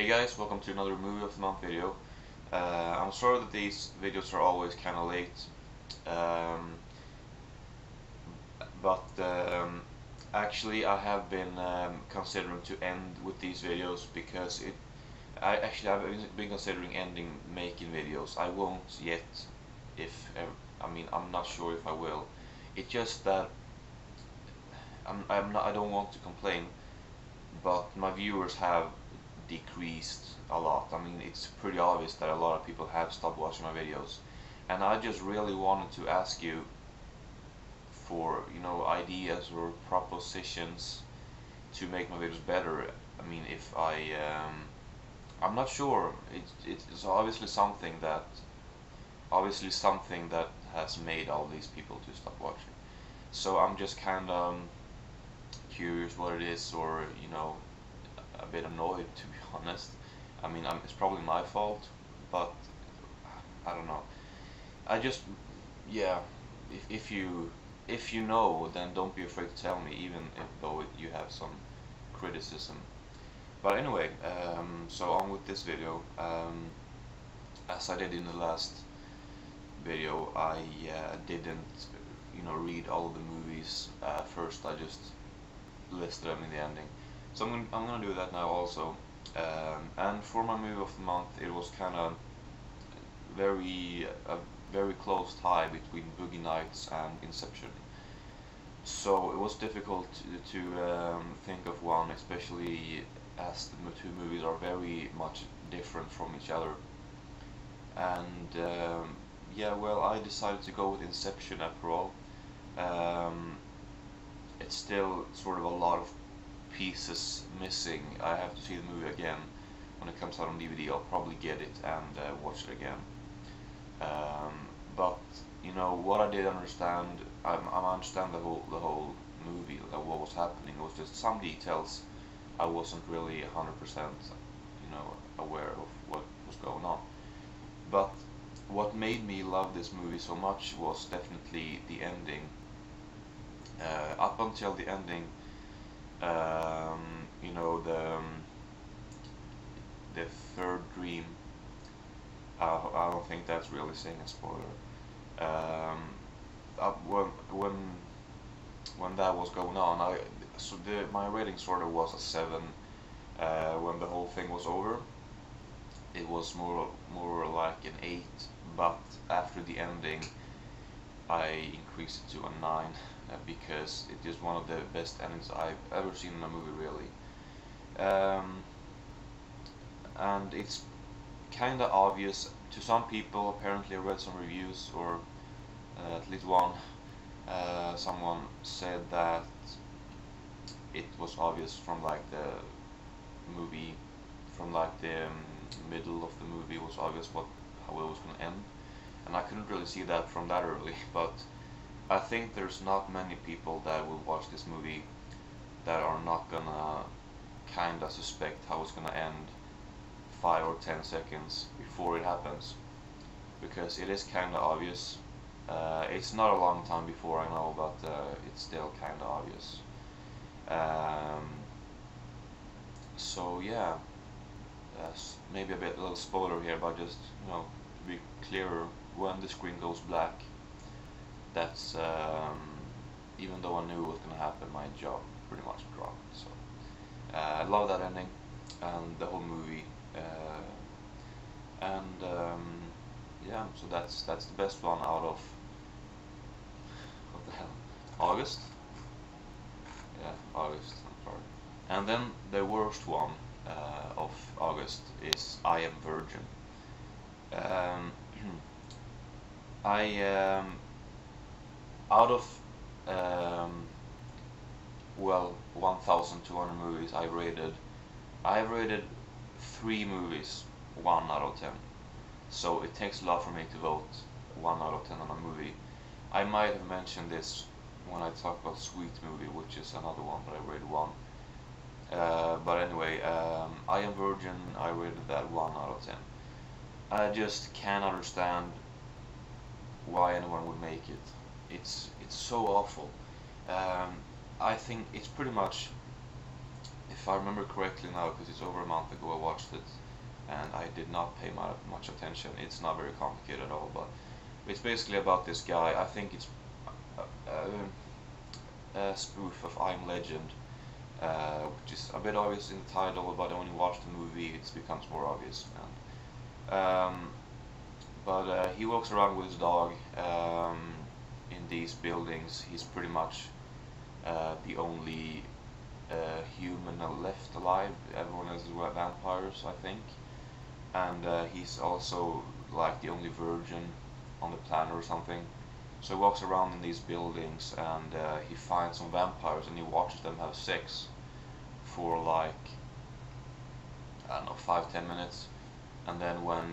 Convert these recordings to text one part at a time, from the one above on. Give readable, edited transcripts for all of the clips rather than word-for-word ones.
Hey guys, welcome to another Movie of the Month video. I'm sorry that these videos are always kind of late, um, but actually I have been considering to end with these videos because I've been considering ending making videos. I won't yet, if I mean I'm not sure if I will. It's just that I don't want to complain, but my viewers have decreased a lot. I mean, it's pretty obvious that a lot of people have stopped watching my videos, and I just really wanted to ask you for ideas or propositions to make my videos better. I mean, if I'm not sure. It's obviously something that has made all these people to stop watching. So I'm just kind of curious what it is, or a bit annoyed, to be honest. I mean, it's probably my fault, but I don't know. I just, yeah. If you know, then don't be afraid to tell me, even if though you have some criticism. But anyway, so on with this video. As I did in the last video, I didn't, read all of the movies first. I just listed them in the ending. So I'm gonna do that now also. And for my movie of the month, it was kind of a very close tie between Boogie Nights and Inception. So it was difficult to think of one, especially as the two movies are very much different from each other. And yeah, well, I decided to go with Inception after all. Um, it's still sort of a lot of pieces missing. I have to see the movie again when it comes out on DVD. I'll probably get it and watch it again. But what I did understand, I understand the whole movie, what was happening. It was just some details I wasn't really 100% aware of what was going on. But what made me love this movie so much was definitely the ending. Up until the ending, you know, the third dream. I don't think that's really saying a spoiler. Up when that was going on, my rating sort of was a 7. When the whole thing was over, it was more like an 8. But after the ending, I increased it to a 9 because it is one of the best endings I've ever seen in a movie, really. And it's kind of obvious to some people. Apparently, I read some reviews, or at least one. Someone said that it was obvious from like the movie, from like the middle of the movie, it was obvious how it was going to end, and I couldn't really see that from that early. But I think there's not many people that will watch this movie that are not gonna kinda suspect how it's gonna end 5 or 10 seconds before it happens, because it is kinda obvious. It's not a long time before, I know, but it's still kinda obvious. Um, so yeah, maybe a little spoiler here, but just to be clearer, when the screen goes black, that's even though I knew it was gonna happen, my jaw pretty much dropped. So I love that ending and the whole movie, and yeah, so that's the best one out of what the hell, August. Yeah, August. I'm sorry. And then the worst one of August is I Am Virgin. Um, I out of um, well, 1,200 movies I've rated 3 movies 1 out of 10. So it takes a lot for me to vote 1 out of 10 on a movie. I might have mentioned this when I talked about Sweet Movie, which is another one that I rated 1. But anyway, I Am Virgin, I rated that 1 out of 10. I just can't understand why anyone would make it. It's so awful. I think it's pretty much if I remember correctly now, because it's over a month ago I watched it, and I did not pay much attention. It's not very complicated at all, but it's basically about this guy. I think it's a spoof of I Am Legend, which is a bit obvious in the title, but when you watch the movie, it becomes more obvious. But he walks around with his dog in these buildings. He's pretty much the only human left alive. Everyone else is vampires, I think. And he's also like the only virgin on the planet or something. So he walks around in these buildings and he finds some vampires and he watches them have sex for like, I don't know, 5-10 minutes. And then when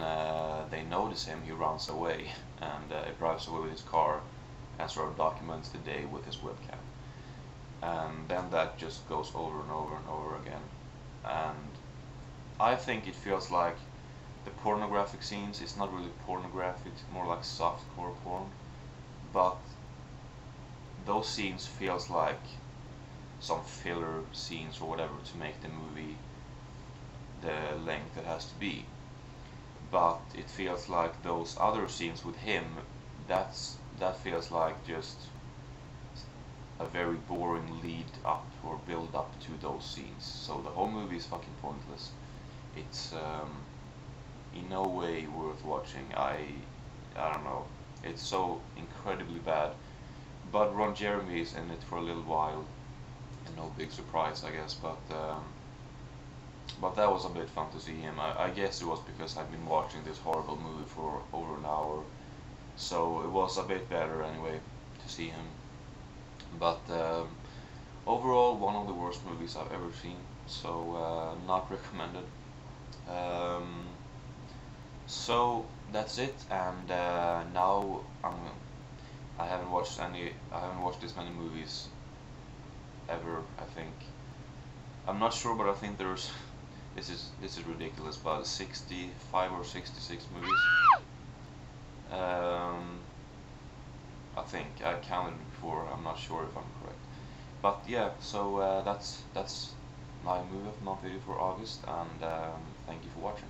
they notice him, he runs away and drives away with his car and sort of documents the day with his webcam. And then that just goes over and over and over again. And I think it feels like the pornographic scenes, it's not really pornographic, it's more like softcore porn. But those scenes feels like some filler scenes or whatever to make the movie the length it has to be. But it feels like those other scenes with him, that feels like just a very boring lead up or build up to those scenes. So the whole movie is fucking pointless. It's in no way worth watching. I don't know. It's so incredibly bad. But Ron Jeremy is in it for a little while, and no big surprise, I guess. But that was a bit fun to see him. I guess it was because I've been watching this horrible movie for over an hour, so it was a bit better anyway to see him. But overall, one of the worst movies I've ever seen, so not recommended. Um, so that's it, and now I haven't watched this many movies ever. I think I'm not sure, but I think there's this is ridiculous, but 65 or 66 movies. Um, I think I counted before. I'm not sure if I'm correct, but yeah. So that's my movie of the month video for August, and thank you for watching.